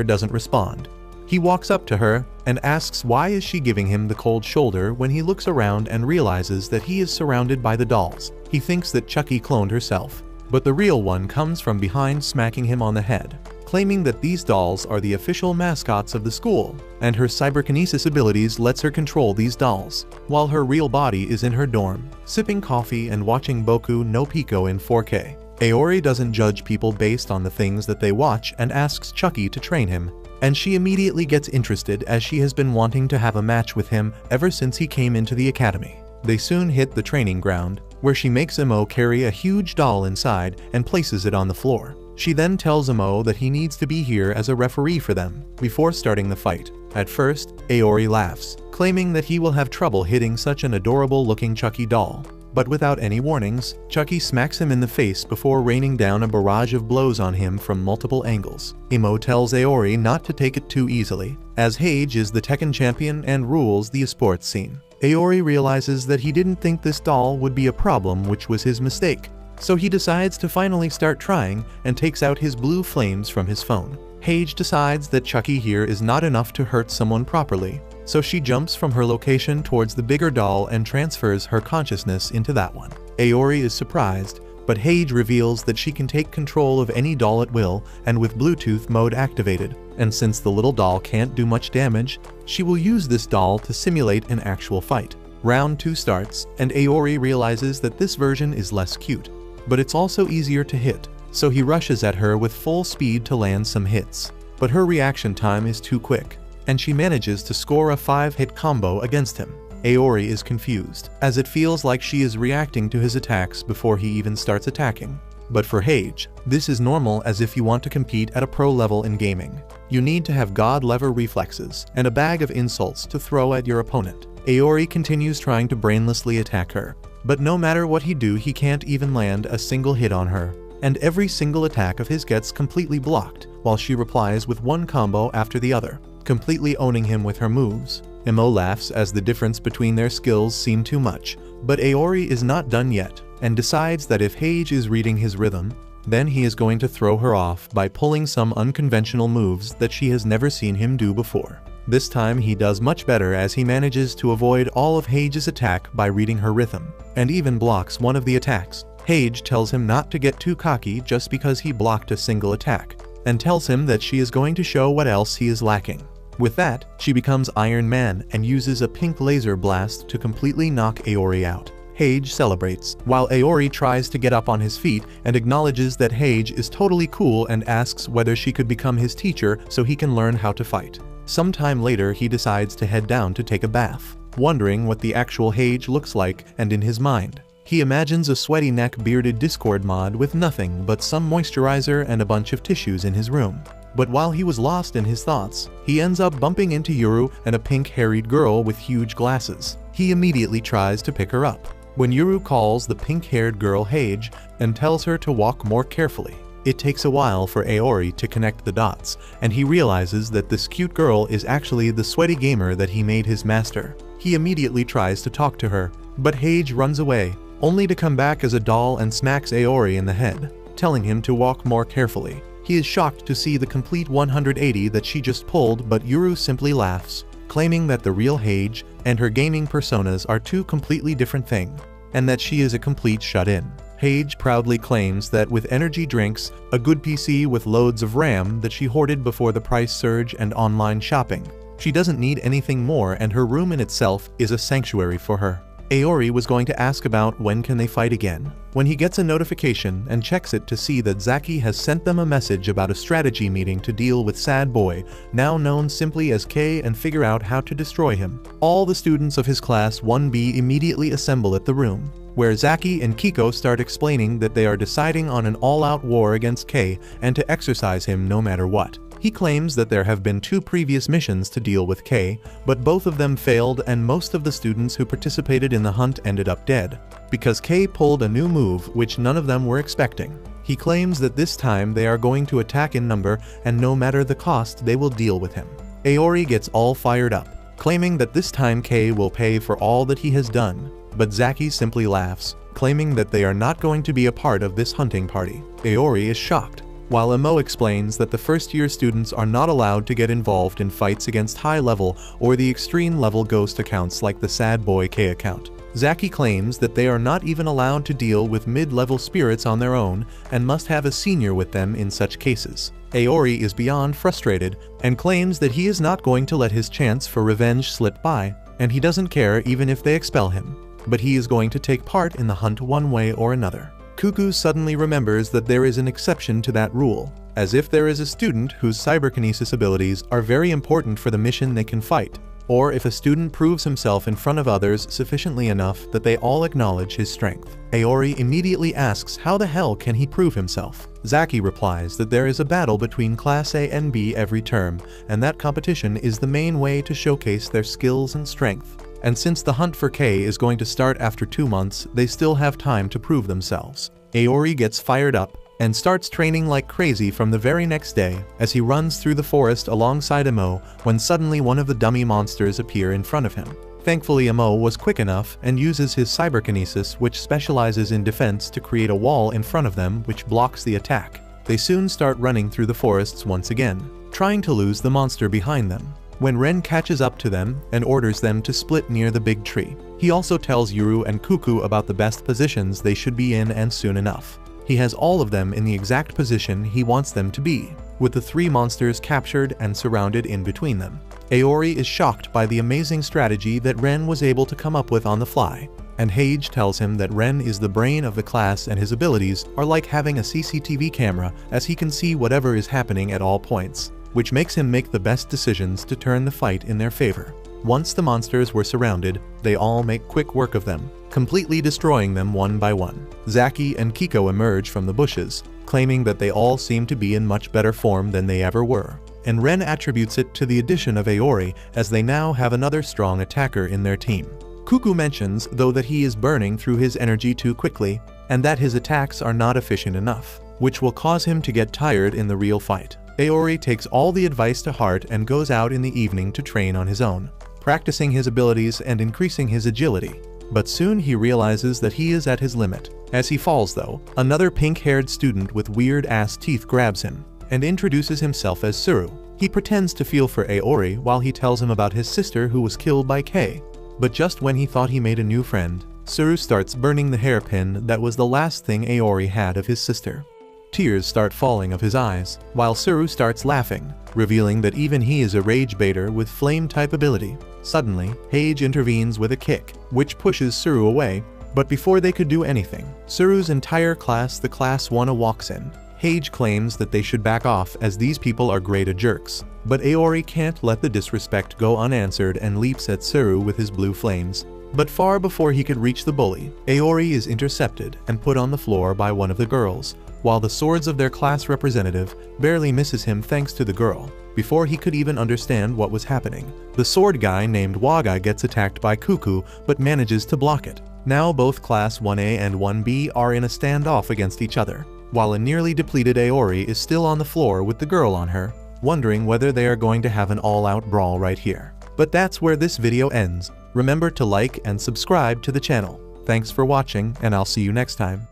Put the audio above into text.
doesn't respond. He walks up to her and asks why is she giving him the cold shoulder when he looks around and realizes that he is surrounded by the dolls. He thinks that Chucky cloned herself, but the real one comes from behind smacking him on the head, claiming that these dolls are the official mascots of the school, and her cyberkinesis abilities lets her control these dolls, while her real body is in her dorm, sipping coffee and watching Boku no Pico in 4K. Aori doesn't judge people based on the things that they watch and asks Chucky to train him, and she immediately gets interested as she has been wanting to have a match with him ever since he came into the academy. They soon hit the training ground, where she makes Imo carry a huge doll inside and places it on the floor. She then tells Imo that he needs to be here as a referee for them, before starting the fight. At first, Aori laughs, claiming that he will have trouble hitting such an adorable-looking Chucky doll. But without any warnings, Chucky smacks him in the face before raining down a barrage of blows on him from multiple angles. Imo tells Aori not to take it too easily, as Hage is the Tekken champion and rules the esports scene. Aori realizes that he didn't think this doll would be a problem, which was his mistake. So he decides to finally start trying and takes out his blue flames from his phone. Hage decides that Chucky here is not enough to hurt someone properly, so she jumps from her location towards the bigger doll and transfers her consciousness into that one. Aori is surprised, but Hage reveals that she can take control of any doll at will and with Bluetooth mode activated, and since the little doll can't do much damage, she will use this doll to simulate an actual fight. Round 2 starts, and Aori realizes that this version is less cute, but it's also easier to hit, so he rushes at her with full speed to land some hits. But her reaction time is too quick, and she manages to score a 5-hit combo against him. Aori is confused, as it feels like she is reacting to his attacks before he even starts attacking. But for Hage, this is normal, as if you want to compete at a pro level in gaming. You need to have god-level reflexes and a bag of insults to throw at your opponent. Aori continues trying to brainlessly attack her, but no matter what he do, he can't even land a single hit on her, and every single attack of his gets completely blocked, while she replies with one combo after the other, completely owning him with her moves. Imo laughs as the difference between their skills seem too much, but Aori is not done yet, and decides that if Hage is reading his rhythm, then he is going to throw her off by pulling some unconventional moves that she has never seen him do before. This time he does much better, as he manages to avoid all of Hage's attack by reading her rhythm, and even blocks one of the attacks. Hage tells him not to get too cocky just because he blocked a single attack, and tells him that she is going to show what else he is lacking. With that, she becomes Iron Man and uses a pink laser blast to completely knock Aori out. Hage celebrates, while Aori tries to get up on his feet and acknowledges that Hage is totally cool and asks whether she could become his teacher so he can learn how to fight. Sometime later, he decides to head down to take a bath, wondering what the actual Hage looks like, and in his mind, he imagines a sweaty neck bearded Discord mod with nothing but some moisturizer and a bunch of tissues in his room. But while he was lost in his thoughts, he ends up bumping into Yuru and a pink-haired girl with huge glasses. He immediately tries to pick her up, when Yuru calls the pink-haired girl Hage and tells her to walk more carefully. It takes a while for Aori to connect the dots, and he realizes that this cute girl is actually the sweaty gamer that he made his master. He immediately tries to talk to her, but Hage runs away, only to come back as a doll and smacks Aori in the head, telling him to walk more carefully. He is shocked to see the complete 180 that she just pulled, but Yuru simply laughs, claiming that the real Hage and her gaming personas are two completely different things, and that she is a complete shut-in. Hage proudly claims that with energy drinks, a good PC with loads of RAM that she hoarded before the price surge and online shopping, she doesn't need anything more, and her room in itself is a sanctuary for her. Aori was going to ask about when can they fight again, when he gets a notification and checks it to see that Zaki has sent them a message about a strategy meeting to deal with Sad Boy, now known simply as K, and figure out how to destroy him. All the students of his class 1B immediately assemble at the room, where Zaki and Kiko start explaining that they are deciding on an all-out war against K and to exercise him no matter what. He claims that there have been 2 previous missions to deal with K, but both of them failed, and most of the students who participated in the hunt ended up dead, because K pulled a new move which none of them were expecting. He claims that this time they are going to attack in number, and no matter the cost they will deal with him. Aori gets all fired up, claiming that this time K will pay for all that he has done, but Zaki simply laughs, claiming that they are not going to be a part of this hunting party. Aori is shocked, while Emo explains that the first-year students are not allowed to get involved in fights against high-level or the extreme-level ghost accounts like the Sad Boy K account. Zaki claims that they are not even allowed to deal with mid-level spirits on their own and must have a senior with them in such cases. Aori is beyond frustrated and claims that he is not going to let his chance for revenge slip by, and he doesn't care even if they expel him, but he is going to take part in the hunt one way or another. Cuckoo suddenly remembers that there is an exception to that rule, as if there is a student whose cyberkinesis abilities are very important for the mission they can fight, or if a student proves himself in front of others sufficiently enough that they all acknowledge his strength. Aori immediately asks how the hell can he prove himself. Zaki replies that there is a battle between Class A and B every term, and that competition is the main way to showcase their skills and strength. And since the hunt for K is going to start after 2 months, they still have time to prove themselves. Aori gets fired up and starts training like crazy from the very next day as he runs through the forest alongside Emo when suddenly one of the dummy monsters appear in front of him. Thankfully, Emo was quick enough and uses his cyberkinesis, which specializes in defense, to create a wall in front of them which blocks the attack. They soon start running through the forests once again, trying to lose the monster behind them, when Ren catches up to them and orders them to split near the big tree. He also tells Yuru and Cuckoo about the best positions they should be in, and soon enough, he has all of them in the exact position he wants them to be, with the 3 monsters captured and surrounded in between them. Aori is shocked by the amazing strategy that Ren was able to come up with on the fly, and Hage tells him that Ren is the brain of the class and his abilities are like having a CCTV camera, as he can see whatever is happening at all points, which makes him make the best decisions to turn the fight in their favor. Once the monsters were surrounded, they all make quick work of them, completely destroying them one by one. Zaki and Kiko emerge from the bushes, claiming that they all seem to be in much better form than they ever were, and Ren attributes it to the addition of Aori, as they now have another strong attacker in their team. Cuckoo mentions, though, that he is burning through his energy too quickly, and that his attacks are not efficient enough, which will cause him to get tired in the real fight. Aori takes all the advice to heart and goes out in the evening to train on his own, practicing his abilities and increasing his agility. But soon he realizes that he is at his limit. As he falls, though, another pink-haired student with weird-ass teeth grabs him and introduces himself as Suru. He pretends to feel for Aori while he tells him about his sister who was killed by K. But just when he thought he made a new friend, Suru starts burning the hairpin that was the last thing Aori had of his sister. Tears start falling of his eyes, while Suru starts laughing, revealing that even he is a rage baiter with flame-type ability. Suddenly, Hage intervenes with a kick, which pushes Suru away, but before they could do anything, Suru's entire class, the Class 1A, walks in. Hage claims that they should back off as these people are great jerks, but Aori can't let the disrespect go unanswered and leaps at Suru with his blue flames. But far before he could reach the bully, Aori is intercepted and put on the floor by one of the girls, while the swords of their class representative barely misses him thanks to the girl. Before he could even understand what was happening, the sword guy named Wagai gets attacked by Cuckoo but manages to block it. Now both Class 1A and 1B are in a standoff against each other, while a nearly depleted Aori is still on the floor with the girl on her, wondering whether they are going to have an all-out brawl right here. But that's where this video ends. Remember to like and subscribe to the channel. Thanks for watching, and I'll see you next time.